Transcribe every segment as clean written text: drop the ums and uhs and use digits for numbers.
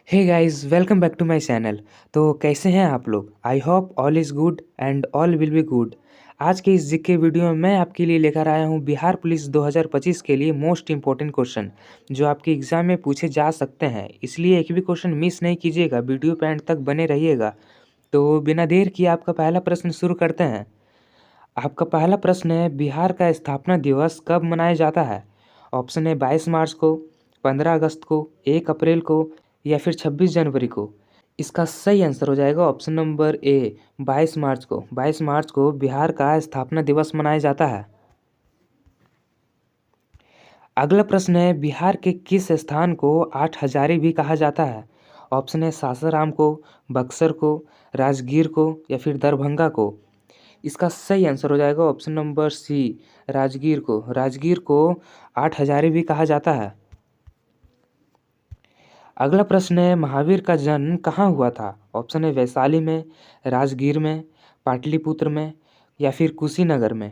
Hey guys, welcome back to my channel. तो कैसे हैं आप लोग? I hope all is good and all will be good. आज के इस जीके वीडियो में मैं आपके लिए लेकर आया हूं बिहार पुलिस 2025 के लिए मोस्ट इम्पोर्टेंट क्वेश्चन जो आपके एग्ज़ाम में पूछे जा सकते हैं। इसलिए एक भी क्वेश्चन मिस नहीं कीजिएगा, वीडियो पे एंड तक बने रहिएगा। तो बिना देर किए आपका पहला प्रश्न शुरू करते हैं। आपका पहला प्रश्न है, बिहार का स्थापना दिवस कब मनाया जाता है? ऑप्शन है 22 मार्च को, 15 अगस्त को, 1 अप्रैल को या फिर 26 जनवरी को। इसका सही आंसर हो जाएगा ऑप्शन नंबर ए, 22 मार्च को। 22 मार्च को बिहार का स्थापना दिवस मनाया जाता है। अगला प्रश्न है, बिहार के किस स्थान को 8 हजारी भी कहा जाता है? ऑप्शन है सासाराम को, बक्सर को, राजगीर को या फिर दरभंगा को। इसका सही आंसर हो जाएगा ऑप्शन नंबर सी, राजगीर को। राजगीर को 8 हजारी भी कहा जाता है। अगला प्रश्न है, महावीर का जन्म कहाँ हुआ था? ऑप्शन है वैशाली में, राजगीर में, पाटलिपुत्र में या फिर कुशीनगर में।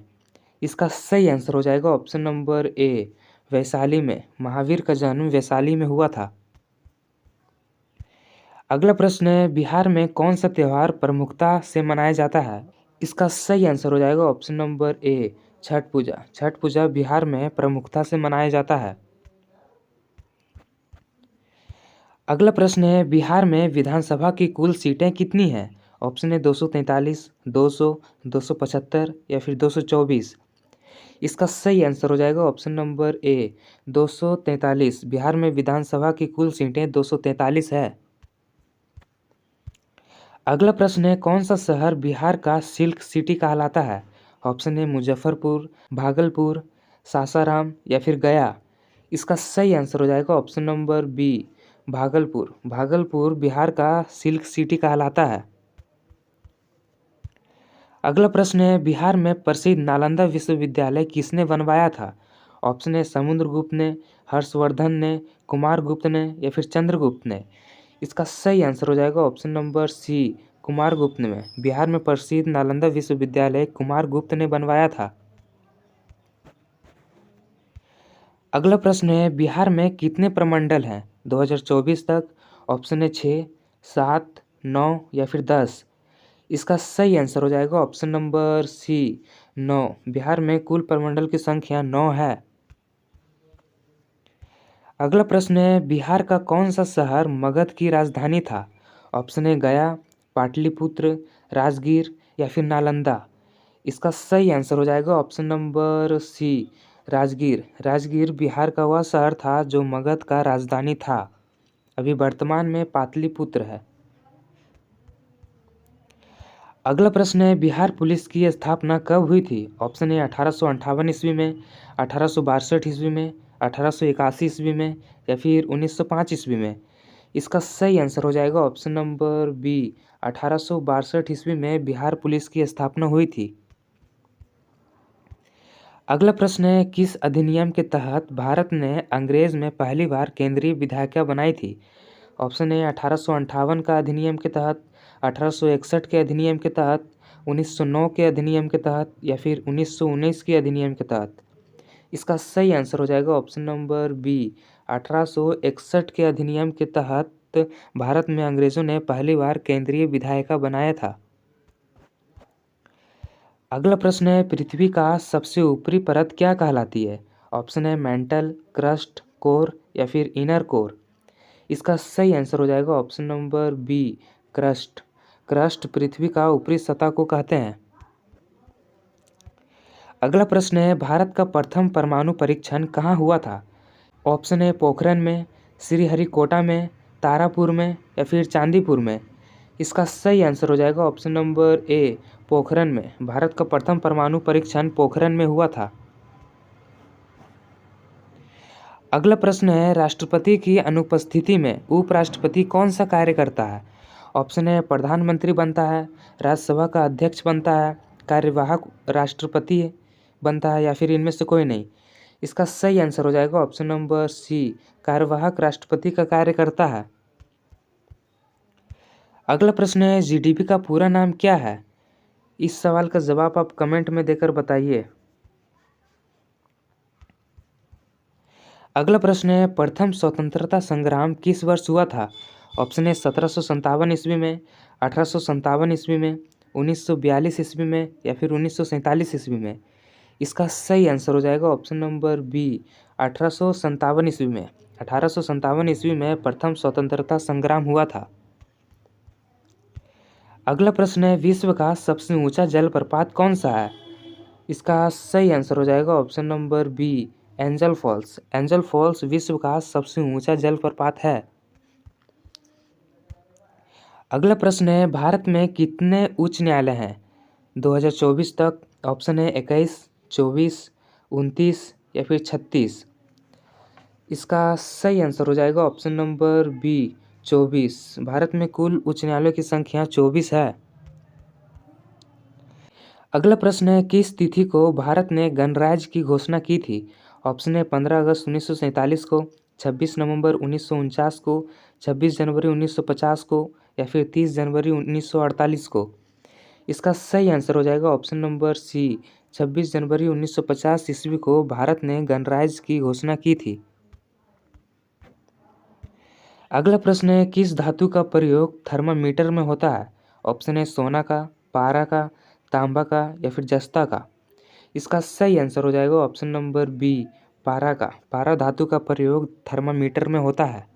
इसका सही आंसर हो जाएगा ऑप्शन नंबर ए, वैशाली में। महावीर का जन्म वैशाली में हुआ था। अगला प्रश्न है, बिहार में कौन सा त्यौहार प्रमुखता से मनाया जाता है? इसका सही आंसर हो जाएगा ऑप्शन नंबर ए, छठ पूजा। छठ पूजा बिहार में प्रमुखता से मनाया जाता है। अगला प्रश्न है, बिहार में विधानसभा की कुल सीटें कितनी हैं? ऑप्शन है 243, 200, 275 या फिर 224। इसका सही आंसर हो जाएगा ऑप्शन नंबर ए, 243। बिहार में विधानसभा की कुल सीटें 243 है। अगला प्रश्न है, कौन सा शहर बिहार का सिल्क सिटी कहलाता है? ऑप्शन है मुजफ्फरपुर, भागलपुर, सासाराम या फिर गया। इसका सही आंसर हो जाएगा option number B, Bhagalpur. Bhagalpur Bihar का सिल्क सिटी कहलाता है। अगला प्रश्न है, बिहार में प्रसिद्ध नालंदा विश्वविद्यालय किसने बनवाया था? ऑप्शन है समुद्रगुप्त ने, हर्षवर्धन ने, कुमारगुप्त ने या फिर चंद्रगुप्त ने। इसका सही आंसर हो जाएगा ऑप्शन नंबर सी, कुमारगुप्त ने। बिहार में प्रसिद्ध नालंदा विश्वविद्यालय कुमारगुप्त ने बनवाया था। अगला प्रश्न है, बिहार में कितने प्रमंडल हैं 2024 तक? ऑप्शन है 6, 7, 9 या फिर 10। इसका सही आंसर हो जाएगा ऑप्शन नंबर सी, 9। बिहार में कुल प्रमंडल की संख्या 9 है। अगला प्रश्न है, बिहार का कौन सा शहर मगध की राजधानी था? ऑप्शन है गया, पाटलिपुत्र, राजगीर या फिर नालंदा। इसका सही आंसर हो जाएगा option number C, Rajgir. Rajgir Bihar का वह शहर था जो मगध का राजधानी था। अभी वर्तमान में पाटलिपुत्र है। अगला प्रश्न है, बिहार पुलिस की स्थापना कब हुई थी? ऑप्शन है 1858 ईस्वी में, 1862 ईस्वी में, 1881 ईस्वी में या फिर 1905 ईस्वी में। इसका सही आंसर हो जाएगा ऑप्शन नंबर बी, 1862 ईस्वी में बिहार पुलिस की स्थापना हुई थी। अगला प्रश्न है, किस अधिनियम के तहत भारत ने अंग्रेज में पहली बार केंद्रीय विधायिका बनाई थी? ऑप्शन है 1858 का अधिनियम के तहत, 1861 के अधिनियम के तहत, 1909 के अधिनियम के तहत या फिर 1919 के अधिनियम के तहत। इसका सही आंसर हो जाएगा ऑप्शन नंबर बी, 1861 के अधिनियम के तहत भारत में अंग्रेजों ने पहली बार केंद्रीय विधायिका बनाया था। अगला प्रश्न है, पृथ्वी का सबसे ऊपरी परत क्या कहलाती है? ऑप्शन है मेंटल, क्रस्ट, कोर या फिर इनर कोर। इसका सही आंसर हो जाएगा option number B, crust. Crust पृथ्वी का ऊपरी सतह को कहते हैं। अगला प्रश्न है, भारत का प्रथम परमाणु परीक्षण कहाँ हुआ था? ऑप्शन है पोखरण में, श्रीहरिकोटा में, तारापुर में या फिर चांदीपुर में। इसका सही आंसर हो जाएगा ऑप्शन नंबर ए, पोखरण में। भारत का प्रथम परमाणु परीक्षण पोखरण में हुआ था। अगला प्रश्न है, राष्ट्रपति की अनुपस्थिति में उपराष्ट्रपति कौन सा कार्य करता है? ऑप्शन है प्रधानमंत्री बनता है, राज्यसभा का अध्यक्ष बनता है, कार्यवाहक राष्ट्रपति बनता है या फिर इनमें से कोई नहीं। इसका सही आंसर हो जाएगा ऑप्शन नंबर सी, कार्यवाहक राष्ट्रपति का कार्य करता है। अगला प्रश्न है, जीडीपी का पूरा नाम क्या है? इस सवाल का जवाब आप कमेंट में देकर बताइए। अगला प्रश्न है, प्रथम स्वतंत्रता संग्राम किस वर्ष हुआ था? ऑप्शन ए 1757 ईस्वी में, 1857 ईस्वी में, 1942 ईस्वी में या फिर 1947 ईस्वी में। इसका सही आंसर हो जाएगा ऑप्शन नंबर बी 1857 ईस्वी में। 1857 ईस्वी में प्रथम स्वतंत्रता संग्राम हुआ था। अगला प्रश्न है, विश्व का सबसे ऊंचा जलप्रपात कौन सा है? इसका सही आंसर हो जाएगा option number B angel falls. Angel falls विश्व का सबसे ऊंचा जलप्रपात है। अगला प्रश्न है, भारत में कितने उच्च न्यायालय हैं 2024 तक? ऑप्शन है 21, 24, 29 या फिर 36। इसका सही आंसर हो जाएगा ऑप्शन नंबर बी 24। भारत में कुल उच्च न्यायालयों की संख्या 24 है। अगला प्रश्न है, किस तिथि को भारत ने गणराज्य की घोषणा की थी? ऑप्शन है 15 अगस्त 1947 को, 26 नवंबर 1949 को, 26 जनवरी 1950 को या फिर 30 जनवरी 1948 को। इसका सही आंसर हो जाएगा ऑप्शन नंबर सी 26 जनवरी 1950 ईस्वी को भारत ने गणराज्य की घोषणा की थी। अगला प्रश्न है, किस धातु का प्रयोग थर्मामीटर में होता है? ऑप्शन है सोना का, पारा का, तांबा का या फिर जस्ता का। इसका सही आंसर हो जाएगा ऑप्शन नंबर बी पारा का। पारा धातु का प्रयोग थर्मामीटर में होता है।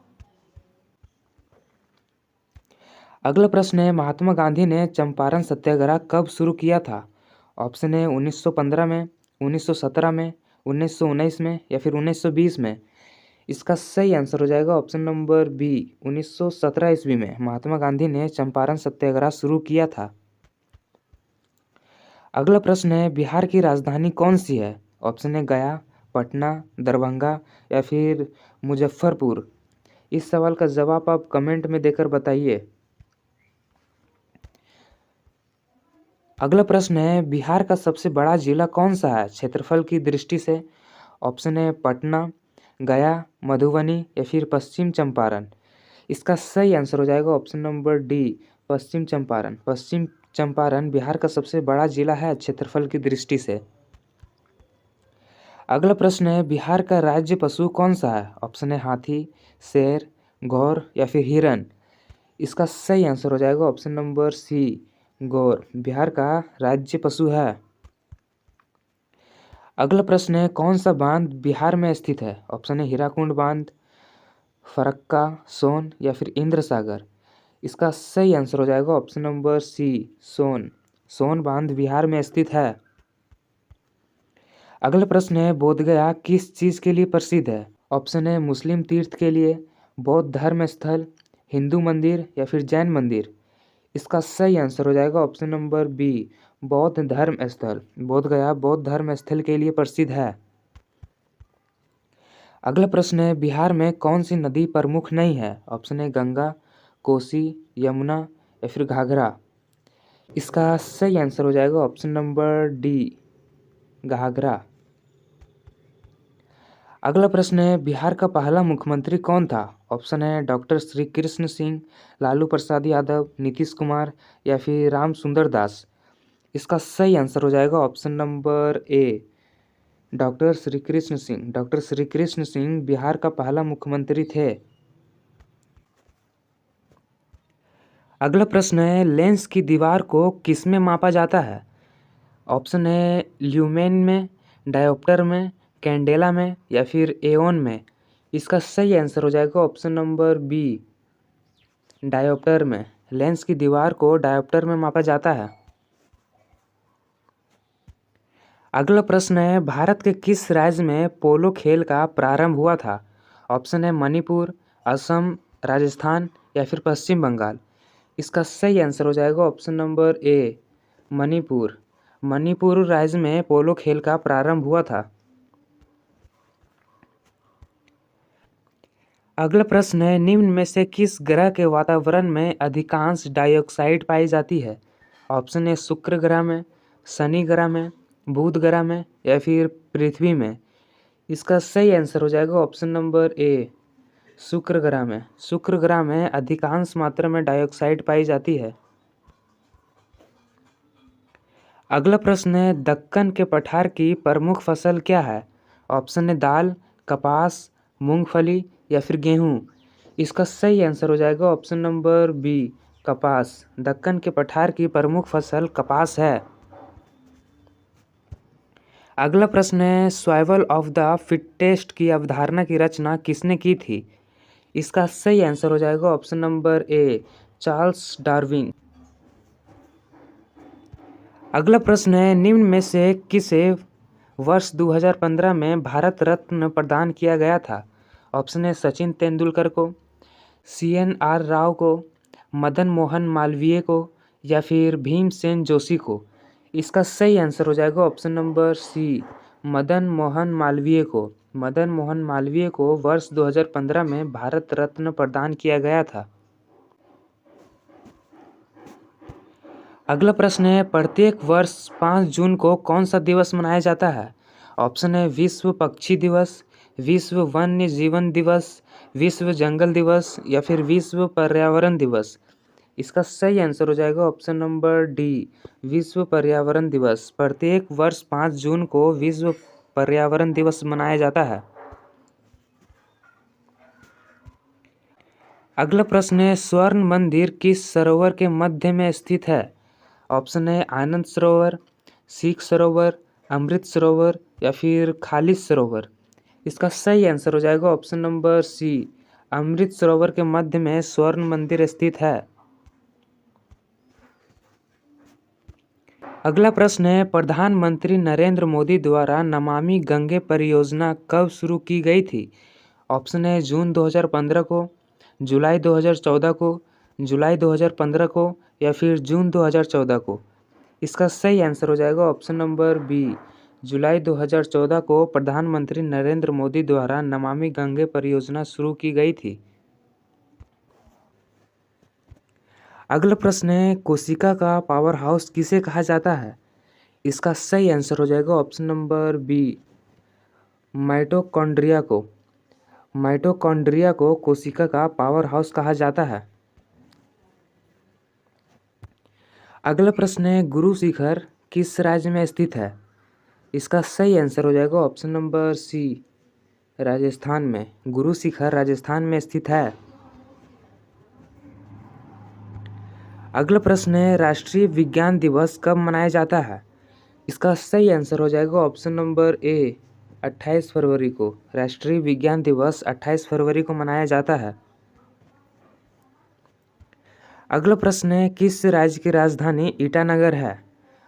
अगला प्रश्न है, महात्मा गांधी ने चंपारण सत्याग्रह कब शुरू किया था? ऑप्शन है 1915 में, 1917 में, 1919 में या फिर 1920 में। इसका सही आंसर हो जाएगा ऑप्शन नंबर बी 1917 ईस्वी में महात्मा गांधी ने चंपारण सत्याग्रह शुरू किया था। अगला प्रश्न है, बिहार की राजधानी कौन सी है? ऑप्शन है गया, पटना, दरभंगा या फिर मुजफ्फरपुर। इस सवाल का जवाब आप कमेंट में देकर बताइए। अगला प्रश्न है, बिहार का सबसे बड़ा जिला कौन सा है क्षेत्रफल की दृष्टि से? ऑप्शन है पटना, गया, मधुबनी या फिर पश्चिम चंपारण। इसका सही आंसर हो जाएगा ऑप्शन नंबर डी पश्चिम चंपारण। पश्चिम चंपारण बिहार का सबसे बड़ा जिला है क्षेत्रफल की दृष्टि से। अगला प्रश्न है, बिहार का राज्य पशु कौन सा है? ऑप्शन है हाथी, शेर, गौर या फिर हिरण। इसका सही आंसर हो जाएगा ऑप्शन नंबर सी गौर बिहार का राज्य पशु है। अगला प्रश्न है, कौन सा बांध बिहार में स्थित है? ऑप्शन है हीराकुंड बांध, फरक्का, सोन या फिर इंद्र सागर। इसका सही आंसर हो जाएगा ऑप्शन नंबर सी सोन। सोन बांध बिहार में स्थित है। अगला प्रश्न है, बोधगया किस चीज़ के लिए प्रसिद्ध है? ऑप्शन है मुस्लिम तीर्थ के लिए, बौद्ध धर्म स्थल, हिंदू मंदिर या फिर जैन मंदिर। इसका सही आंसर हो जाएगा ऑप्शन नंबर बी बौद्ध धर्म स्थल। बोधगया बौद्ध धर्म स्थल के लिए प्रसिद्ध है। अगला प्रश्न है, बिहार में कौन सी नदी प्रमुख नहीं है? ऑप्शन है गंगा, कोसी, यमुना या फिर घाघरा। इसका सही आंसर हो जाएगा ऑप्शन नंबर डी घाघरा। अगला प्रश्न है, बिहार का पहला मुख्यमंत्री कौन था? ऑप्शन है डॉक्टर श्री कृष्ण सिंह, लालू प्रसाद यादव, नीतीश कुमार या फिर राम सुंदर दास। इसका सही आंसर हो जाएगा ऑप्शन नंबर ए डॉक्टर श्री कृष्ण सिंह। डॉक्टर श्री कृष्ण सिंह बिहार का पहला मुख्यमंत्री थे। अगला प्रश्न है, लेंस की दीवार को किस में मापा जाता है? ऑप्शन है ल्यूमेन में, डायोप्टर में, कैंडेला में या फिर एओन में। इसका सही आंसर हो जाएगा ऑप्शन नंबर बी डायोप्टर में। लेंस की दीवार को डायोप्टर में मापा जाता है। अगला प्रश्न है, भारत के किस राज्य में पोलो खेल का प्रारंभ हुआ था? ऑप्शन है मणिपुर, असम, राजस्थान या फिर पश्चिम बंगाल। इसका सही आंसर हो जाएगा ऑप्शन नंबर ए मणिपुर। मणिपुर राज्य में पोलो खेल का प्रारंभ हुआ था। अगला प्रश्न है, निम्न में से किस ग्रह के वातावरण में अधिकांश डाइऑक्साइड पाई जाती है? ऑप्शन है शुक्र ग्रह में, शनि ग्रह में, बुध ग्रह में या फिर पृथ्वी में। इसका सही आंसर हो जाएगा ऑप्शन नंबर ए शुक्र ग्रह में। शुक्र ग्रह में अधिकांश मात्रा में डाइऑक्साइड पाई जाती है। अगला प्रश्न है, दक्कन के पठार की प्रमुख फसल क्या है? ऑप्शन है दाल, कपास, मूंगफली या फिर गेहूँ। इसका सही आंसर हो जाएगा ऑप्शन नंबर बी, कपास। दक्कन के पठार की प्रमुख फसल कपास है। अगला प्रश्न है, सर्वाइवल ऑफ द फिटेस्ट की अवधारणा की रचना किसने की थी? इसका सही आंसर हो जाएगा ऑप्शन नंबर ए, चार्ल्स डार्विन। अगला प्रश्न है, निम्न में से किसे वर्ष 2015 में भारत रत्न प्रदान किया गया था? ऑप्शन है सचिन तेंदुलकर को, CNR राव को, मदन मोहन मालवीय को, या फिर भीमसेन जोशी को। इसका सही आंसर हो जाएगा option number C, Madan Mohan Malviya को। मदन मोहन मालवीय को वर्ष 2015 में भारत रत्न प्रदान किया गया था। अगला प्रश्न है, प्रत्येक वर्ष 5 जून को कौन सा दिवस मनाया जाता है? ऑप्शन है विश्व पक्षी दिवस, विश्व वन्य जीवन दिवस, विश्व जंगल दिवस, या फिर विश्व पर्यावरण दिवस। इसका सही आंसर हो जाएगा ऑप्शन नंबर डी, विश्व पर्यावरण दिवस। प्रत्येक वर्ष 5 जून को विश्व पर्यावरण दिवस मनाया जाता है। अगला प्रश्न है, स्वर्ण मंदिर किस सरोवर के मध्य में स्थित है? ऑप्शन है आनंद सरोवर, सिख सरोवर, अमृत सरोवर, या फिर खालिद सरोवर। इसका सही आंसर हो जाएगा ऑप्शन नंबर सी, अमृत सरोवर के मध्य में स्वर्ण मंदिर स्थित है। अगला प्रश्न है, प्रधानमंत्री नरेंद्र मोदी द्वारा नमामि गंगे परियोजना कब शुरू की गई थी? ऑप्शन है जून 2015 को, जुलाई 2014 को, जुलाई 2015 को, या फिर जून 2014 को। इसका सही आंसर हो जाएगा ऑप्शन नंबर बी, जुलाई 2014 को प्रधानमंत्री नरेंद्र मोदी द्वारा नमामि गंगे परियोजना शुरू की गई थी। अगला प्रश्न है, कोशिका का पावर हाउस किसे कहा जाता है? इसका सही आंसर हो जाएगा ऑप्शन नंबर बी, माइटोकॉन्ड्रिया को। माइटोकॉन्ड्रिया को कोशिका का पावर हाउस कहा जाता है। अगला प्रश्न है, गुरु शिखर किस राज्य में स्थित है? इसका सही आंसर हो जाएगा ऑप्शन नंबर सी, राजस्थान में। गुरु शिखर राजस्थान में स्थित है। अगला प्रश्न है, राष्ट्रीय विज्ञान दिवस कब मनाया जाता है? इसका सही आंसर हो जाएगा ऑप्शन नंबर ए, 28 फरवरी को। राष्ट्रीय विज्ञान दिवस 28 फरवरी को मनाया जाता है। अगला प्रश्न है, किस राज्य की राजधानी ईटानगर है?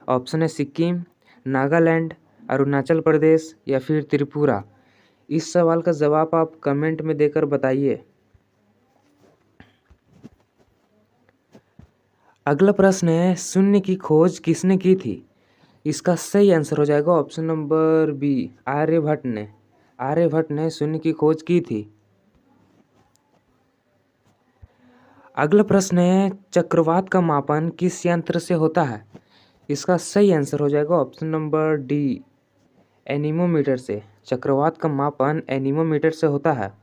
ऑप्शन है सिक्किम, नागालैंड, अरुणाचल प्रदेश, या फिर त्रिपुरा। इस सवाल का जवाब आप कमेंट में देकर बताइए। अगला प्रश्न है, शून्य की खोज किसने की थी? इसका सही आंसर हो जाएगा ऑप्शन नंबर बी, आर्यभट्ट ने। आर्यभट्ट ने शून्य की खोज की थी। अगला प्रश्न है, चक्रवात का मापन किस यंत्र से होता है? इसका सही आंसर हो जाएगा ऑप्शन नंबर डी, एनीमोमीटर से। चक्रवात का मापन एनीमोमीटर से होता है।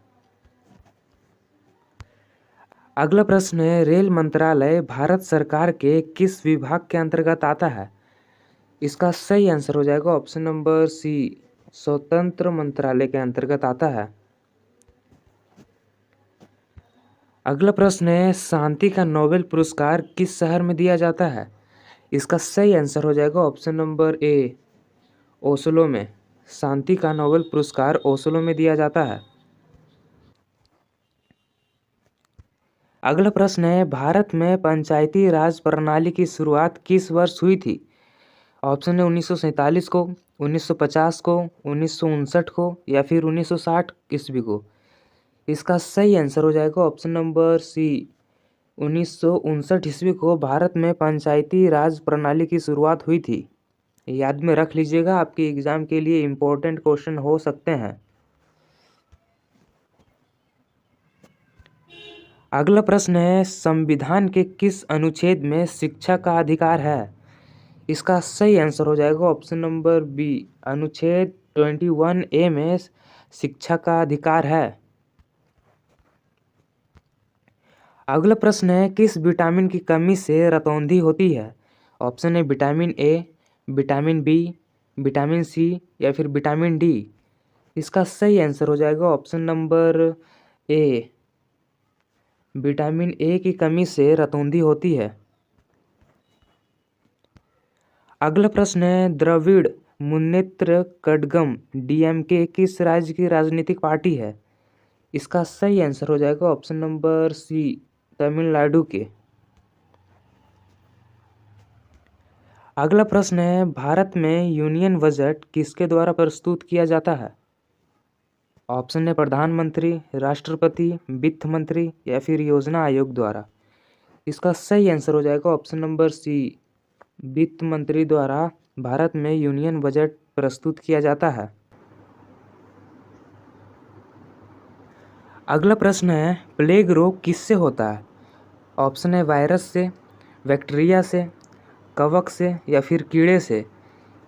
अगला प्रश्न है, रेल मंत्रालय भारत सरकार के किस विभाग के अंतर्गत आता है? इसका सही आंसर हो जाएगा ऑप्शन नंबर सी, स्वतंत्र मंत्रालय के अंतर्गत आता है। अगला प्रश्न है, शांति का नोबेल पुरस्कार किस शहर में दिया जाता है? इसका सही आंसर हो जाएगा ऑप्शन नंबर ए, ओस्लो में। शांति का नोबेल पुरस्कार ओस्लो में दिया जाता है। अगला प्रश्न है, भारत में पंचायती राज प्रणाली की शुरुआत किस वर्ष हुई थी? ऑप्शन है 1947 को, 1950 को, 1959 को, या फिर 1960 ईस्वी को। इसका सही आंसर हो जाएगा ऑप्शन नंबर सी, 1959 ईस्वी को भारत में पंचायती राज प्रणाली की शुरुआत हुई थी। याद में रख लीजिएगा, आपके एग्जाम के लिए इम्पोर्टेंट क्वेश्चन हो सकते हैं। अगला प्रश्न है, संविधान के किस अनुच्छेद में शिक्षा का अधिकार है? इसका सही आंसर हो जाएगा ऑप्शन नंबर बी, अनुच्छेद 21A में शिक्षा का अधिकार है। अगला प्रश्न है, किस विटामिन की कमी से रतौंधी होती है? ऑप्शन है vitamin A, vitamin B, vitamin C, या फिर विटामिन डी। इसका सही आंसर हो जाएगा option number A, vitamin A की कमी से रतौंधी होती है। अगला प्रश्न है, द्रविड़ मुन्नेत्र कड़गम डीएमके किस राज्य की राजनीतिक पार्टी है? इसका सही आंसर हो जाएगा ऑप्शन नंबर सी, तमिलनाडु के। अगला प्रश्न है, भारत में यूनियन बजट किसके द्वारा प्रस्तुत किया जाता है? ऑप्शन है प्रधानमंत्री, राष्ट्रपति, वित्त मंत्री या फिर योजना आयोग द्वारा। इसका सही आंसर हो जाएगा ऑप्शन नंबर सी, वित्त मंत्री द्वारा भारत में यूनियन बजट प्रस्तुत किया जाता है। अगला प्रश्न है, प्लेग रोग किससे होता है? ऑप्शन है वायरस से, बैक्टीरिया से, कवक से या फिर कीड़े से।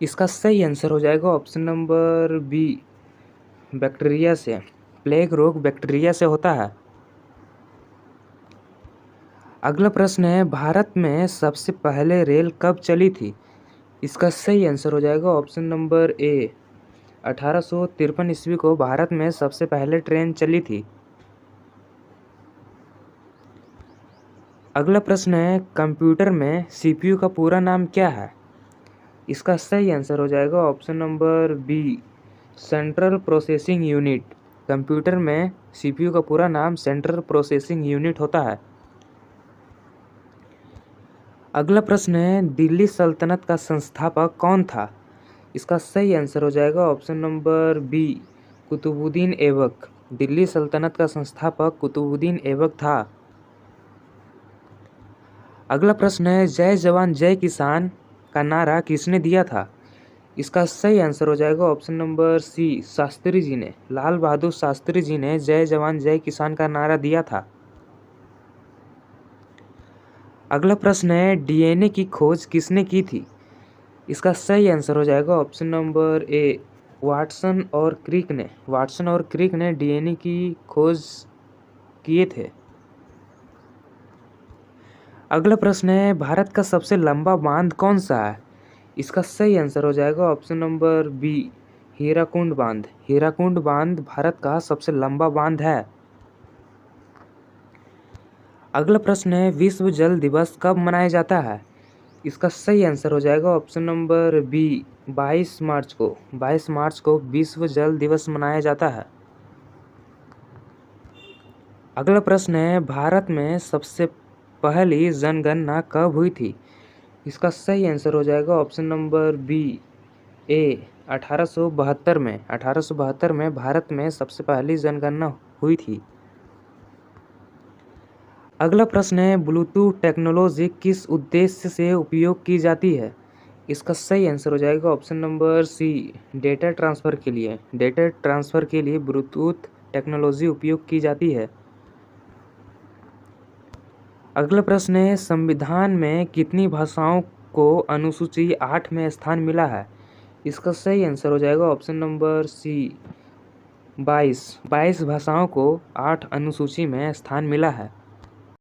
इसका सही आंसर हो जाएगा ऑप्शन नंबर बी, बैक्टीरिया से। प्लेग रोग बैक्टीरिया से होता है। अगला प्रश्न है, भारत में सबसे पहले रेल कब चली थी? इसका सही आंसर हो जाएगा ऑप्शन नंबर ए, 1853 ईस्वी को भारत में सबसे पहले ट्रेन चली थी। अगला प्रश्न है, कंप्यूटर में सीपीयू का पूरा नाम क्या है? इसका सही आंसर हो जाएगा option number B, central processing unit. Computer में सीपीयू का पूरा नाम सेंट्रल प्रोसेसिंग यूनिट होता है। अगला प्रश्न है, दिल्ली सल्तनत का संस्थापक कौन था? इसका सही आंसर हो जाएगा option number B, Qutubuddin Aibak. Delhi सल्तनत का संस्थापक कुतुबुद्दीन ऐबक था। अगला प्रश्न है, जय जवान जय किसान का नारा किसने दिया था? इसका सही आंसर हो जाएगा ऑप्शन नंबर सी, शास्त्री जी ने। लाल बहादुर शास्त्री जी ने जय जवान जय किसान का नारा दिया था। अगला प्रश्न है, डीएनए की खोज किसने की थी? इसका सही आंसर हो जाएगा ऑप्शन नंबर ए, वाटसन और क्रिक ने। वाटसन और क्रिक ने डीएनए की खोज किए थे। अगला प्रश्न है, भारत का सबसे लंबा बांध कौन सा है? इसका सही आंसर हो जाएगा ऑप्शन नंबर बी, हीराकुंड बांध। हीराकुंड बांध भारत का सबसे लंबा बांध है। अगला प्रश्न है, विश्व जल दिवस कब मनाया जाता है? इसका सही आंसर हो जाएगा ऑप्शन नंबर बी, 22 मार्च को। 22 मार्च को विश्व जल दिवस मनाया जाता है। अगला प्रश्न है, भारत में सबसे पहली जनगणना कब हुई थी? इसका सही आंसर हो जाएगा ऑप्शन नंबर बी, ए, 1872 में। 1872 में भारत में सबसे पहली जनगणना हुई थी। अगला प्रश्न है, ब्लूटूथ टेक्नोलॉजी किस उद्देश्य से उपयोग की जाती है? इसका सही आंसर हो जाएगा option number C, data transfer के लिए। डेटा ट्रांसफ़र के लिए ब्लूटूथ टेक्नोलॉजी उपयोग की जाती है। अगला प्रश्न है, संविधान में कितनी भाषाओं को अनुसूची 8 में स्थान मिला है? इसका सही आंसर हो जाएगा ऑप्शन नंबर सी, 22। 22 भाषाओं को 8 अनुसूची में स्थान मिला है।